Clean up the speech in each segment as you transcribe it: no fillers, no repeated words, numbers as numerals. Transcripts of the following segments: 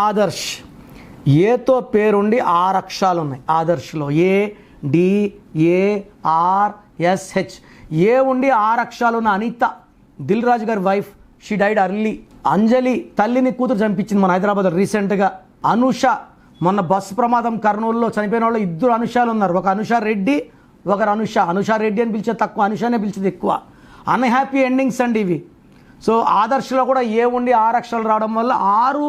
ఆదర్శ్, ఏతో పేరుండి 6 అక్షరాలు ఉన్నాయి ఆదర్శ్లో. ADARSH. ఏ ఉండి 6 అక్షరాలు ఉన్న అనిత, దిల్ రాజు గారి వైఫ్, షీ డైడ్ అర్లీ. అంజలి తల్లిని కూతురు చంపించింది మన హైదరాబాద్ రీసెంట్గా. అనుష, మొన్న బస్సు ప్రమాదం కర్నూలులో చనిపోయిన వాళ్ళు 2 అనుషాలు ఉన్నారు. ఒక అనుష రెడ్డి, ఒకరు అనుష రెడ్డి అని పిలిచేది తక్కువ, అనుషనే పిలిచేది ఎక్కువ. అన్హ్యాపీ ఎండింగ్స్ అండి ఇవి. సో ఆదర్శలో కూడా ఏ ఉండి 6 అక్షరాలు రావడం వల్ల 6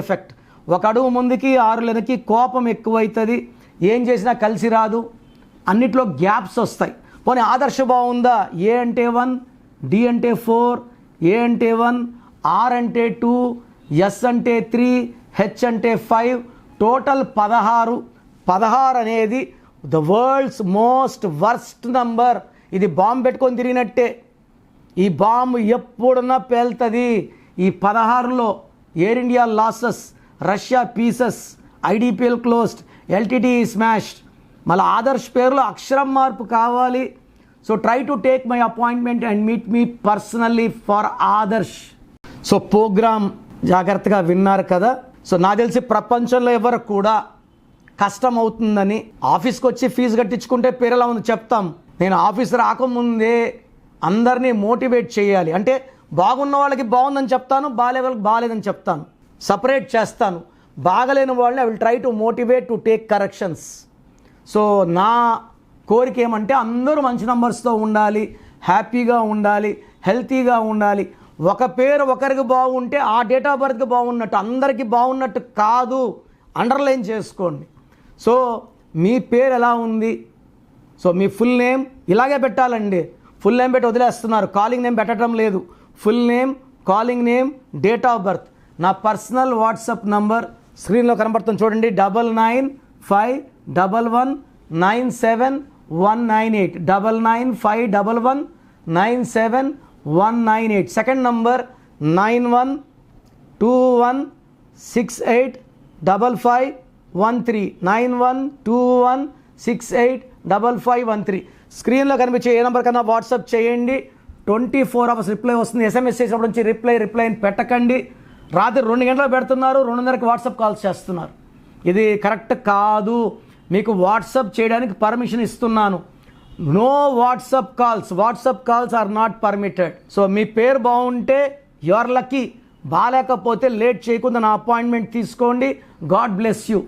ఎఫెక్ట్. ఒక అడుగు ముందుకి 6 వెనక్కి, కోపం ఎక్కువవుతుంది, ఏం చేసినా కలిసి రాదు, అన్నిట్లో గ్యాప్స్ వస్తాయి. పోనీ ఆదర్శ బాగుందా? ఏ అంటే 1, డి అంటే 4, ఏ అంటే 1, ఆర్ అంటే 2, ఎస్ అంటే 3, హెచ్ అంటే 5, టోటల్ 16. 16 అనేది the world's most worst number. ఇది బాంబు పెట్టుకొని తిరిగినట్టే. ఈ బాంబు ఎప్పుడున్నా పేలుతుంది. ఈ 16లో Air India losses, Russia pieces, IDPL closed, LTT smashed. మళ్ళీ ఆదర్శ్ పేరులో అక్షరం మార్పు కావాలి. So try to take my appointment and meet me personally for Adarsh. So program జాగ్రత్తగా విన్నారు కదా. సో నాకు తెలిసి ప్రపంచంలో ఎవరు కూడా కష్టం అవుతుందని ఆఫీస్కి వచ్చి ఫీజు కట్టించుకుంటే పేరు ఎలా ఉంది చెప్తాం. నేను ఆఫీస్ రాకముందే అందరినీ మోటివేట్ చేయాలి. అంటే బాగున్న వాళ్ళకి బాగుందని చెప్తాను, బాగాలే వాళ్ళకి బాగాలేదని చెప్తాను, సపరేట్ చేస్తాను. బాగలేని వాళ్ళని I will try to motivate to take corrections. So నా కోరిక ఏమంటే అందరూ మంచి నంబర్స్తో ఉండాలి, హ్యాపీగా ఉండాలి, హెల్తీగా ఉండాలి. ఒక పేరు ఒకరికి బాగుంటే ఆ డేట్ ఆఫ్ బర్త్కి బాగున్నట్టు, అందరికీ బాగున్నట్టు కాదు. అండర్లైన్ చేసుకోండి. సో మీ పేరు ఎలా ఉంది? సో మీ ఫుల్ నేమ్ ఇలాగే పెట్టాలండి. ఫుల్ నేమ్ పెట్టి వదిలేస్తున్నారు, కాలింగ్ నేమ్ పెట్టడం లేదు. Full name, calling name, date of birth. నా పర్సనల్ వాట్సాప్ నంబర్ స్క్రీన్లో కనబడుతుంది చూడండి, 9951197198, 9951197198. Second number 9121685513, 9121685513. స్క్రీన్లో కనిపించే ఏ నెంబర్ కన్నా వాట్సాప్ చేయండి. 24 అవర్స్ రిప్లై వస్తుంది. SMS చేసినప్పుడు నుంచి రిప్లై పెట్టకండి. రాత్రి 2 గంటలకు పెడుతున్నారు, 2:30కి వాట్సాప్ కాల్స్ చేస్తున్నారు. ఇది కరెక్ట్ కాదు. మీకు వాట్సాప్ చేయడానికి పర్మిషన్ ఇస్తున్నాను. No WhatsApp calls are not permitted. So మీ పేరు బాగుంటే యు ఆర్ లక్కీ, బాగాలేకపోతే లేట్ చేయకుండా నా అపాయింట్మెంట్ తీసుకోండి. God bless you.